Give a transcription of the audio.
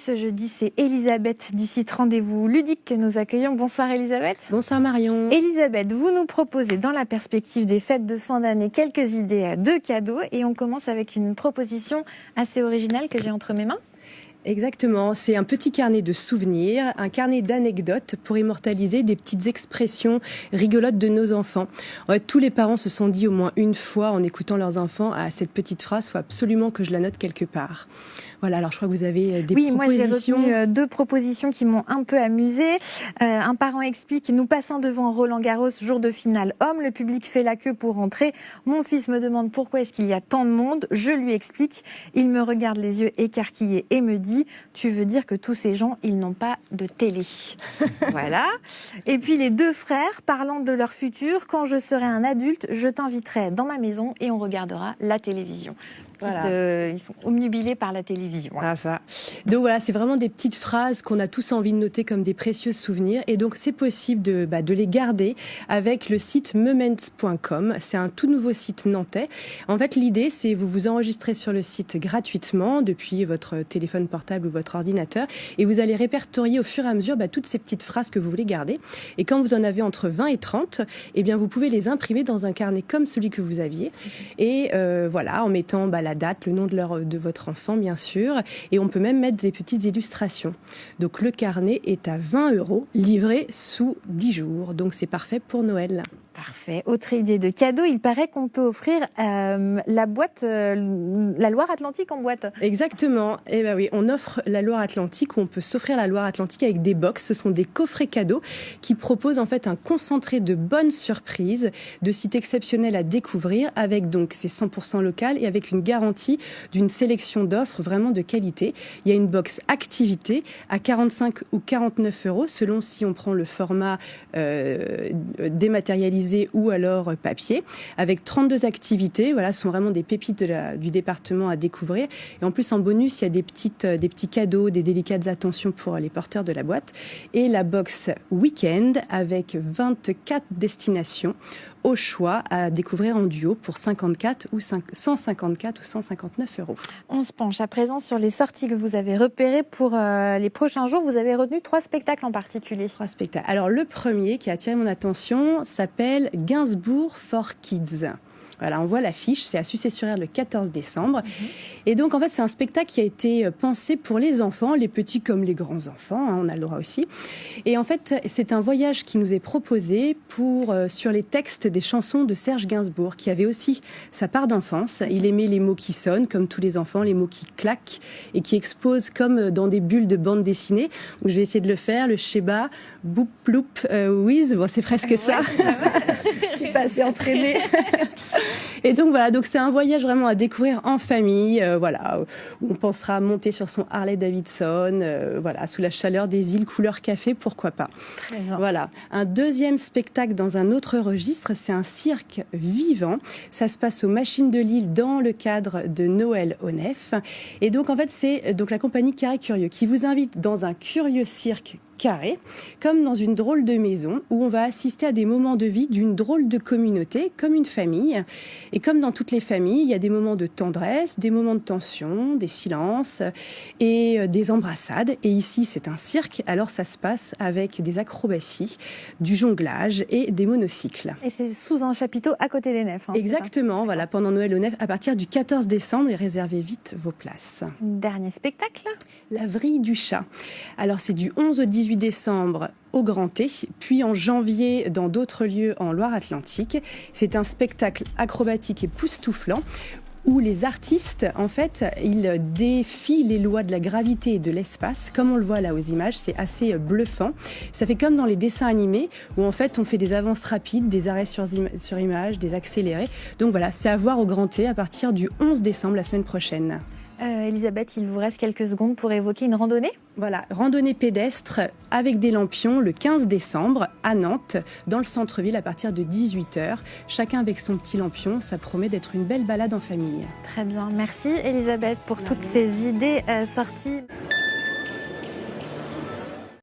ce jeudi, c'est Elisabeth du site Rendez-vous Ludique que nous accueillons. Bonsoir Elisabeth. Bonsoir Marion. Elisabeth, vous nous proposez dans la perspective des fêtes de fin d'année quelques idées de cadeaux et on commence avec une proposition assez originale que j'ai entre mes mains. Exactement, c'est un petit carnet de souvenirs, un carnet d'anecdotes pour immortaliser des petites expressions rigolotes de nos enfants. En fait, tous les parents se sont dit au moins une fois en écoutant leurs enfants, cette petite phrase, il faut absolument que je la note quelque part. Voilà, alors je crois que vous avez des propositions. Oui, moi j'ai retenu deux propositions qui m'ont un peu amusée. Un parent explique: nous passons devant Roland-Garros, jour de finale homme, le public fait la queue pour rentrer. Mon fils me demande pourquoi est-ce qu'il y a tant de monde. Je lui explique, il me regarde les yeux écarquillés et me dit: tu veux dire que tous ces gens, ils n'ont pas de télé. Voilà. Et puis les deux frères parlant de leur futur: quand je serai un adulte, je t'inviterai dans ma maison et on regardera la télévision. Voilà. Ils sont omnubilés par la télévision. Ah, ça. Donc voilà, c'est vraiment des petites phrases qu'on a tous envie de noter comme des précieux souvenirs. Et donc c'est possible de les garder avec le site mements.com. C'est un tout nouveau site nantais. En fait, l'idée, c'est vous vous enregistrez sur le site gratuitement depuis votre téléphone portable ou votre ordinateur et vous allez répertorier au fur et à mesure toutes ces petites phrases que vous voulez garder. Et quand vous en avez entre 20 et 30, eh bien vous pouvez les imprimer dans un carnet comme celui que vous aviez. Et voilà, en mettant la date, le nom de votre enfant, bien sûr. Et on peut même mettre des petites illustrations. Donc, le carnet est à 20 €, livré sous 10 jours. Donc, c'est parfait pour Noël. Parfait. Autre idée de cadeau, il paraît qu'on peut offrir la boîte, la Loire-Atlantique en boîte. Exactement. Eh ben oui, on offre la Loire-Atlantique, ou on peut s'offrir la Loire-Atlantique avec des box. Ce sont des coffrets cadeaux qui proposent en fait un concentré de bonnes surprises, de sites exceptionnels à découvrir, avec donc c'est 100% local et avec une garantie d'une sélection d'offres vraiment de qualité. Il y a une box activité à 45 ou 49 € selon si on prend le format dématérialisé ou alors papier, avec 32 activités. Voilà, ce sont vraiment des pépites du département à découvrir. Et en plus, en bonus, il y a des petits cadeaux, des délicates attentions pour les porteurs de la boîte. Et la box week-end avec 24 destinations au choix à découvrir en duo pour 154 ou 159 €. On se penche à présent sur les sorties que vous avez repérées pour les prochains jours. Vous avez retenu 3 spectacles en particulier. 3 spectacles. Alors, le premier qui a attiré mon attention s'appelle Gainsbourg for Kids. Voilà, on voit l'affiche, c'est à Sucé-sur-Aire le 14 décembre. Et donc, en fait, c'est un spectacle qui a été pensé pour les enfants, les petits comme les grands enfants, on a le droit aussi. Et en fait, c'est un voyage qui nous est proposé sur les textes des chansons de Serge Gainsbourg, qui avait aussi sa part d'enfance. Il aimait les mots qui sonnent, comme tous les enfants, les mots qui claquent et qui explosent comme dans des bulles de bande dessinée. Donc, je vais essayer de le faire, le Sheba, Boop, Ploup, Whiz, bon, c'est presque ça. Je suis pas assez entraînée. Et donc voilà, donc c'est un voyage vraiment à découvrir en famille, voilà, où on pensera monter sur son Harley Davidson, voilà, sous la chaleur des îles couleur café, pourquoi pas. Très bien. Voilà. Un deuxième spectacle dans un autre registre, c'est un cirque vivant. Ça se passe aux Machines de Lille dans le cadre de Noël au Nef. Et donc en fait, c'est donc la compagnie Carré Curieux qui vous invite dans un curieux cirque carré, comme dans une drôle de maison où on va assister à des moments de vie d'une drôle de communauté, comme une famille. Et comme dans toutes les familles, il y a des moments de tendresse, des moments de tension, des silences et des embrassades. Et ici, c'est un cirque, alors ça se passe avec des acrobaties, du jonglage et des monocycles. Et c'est sous un chapiteau à côté des nefs. Exactement, voilà, pendant Noël au Nef, à partir du 14 décembre, et réservez vite vos places. Dernier spectacle. La Vrille du Chat. Alors, c'est du 11 au 18 décembre au Grand T, puis en janvier dans d'autres lieux en Loire-Atlantique. C'est un spectacle acrobatique et époustouflant où les artistes, en fait, ils défient les lois de la gravité et de l'espace. Comme on le voit là aux images, c'est assez bluffant. Ça fait comme dans les dessins animés, où en fait, on fait des avances rapides, des arrêts sur image, des accélérés. Donc voilà, c'est à voir au Grand T à partir du 11 décembre, la semaine prochaine. Elisabeth, il vous reste quelques secondes pour évoquer une randonnée. Voilà, randonnée pédestre avec des lampions le 15 décembre à Nantes, dans le centre-ville à partir de 18h. Chacun avec son petit lampion, ça promet d'être une belle balade en famille. Très bien, merci Elisabeth pour toutes ces idées sorties.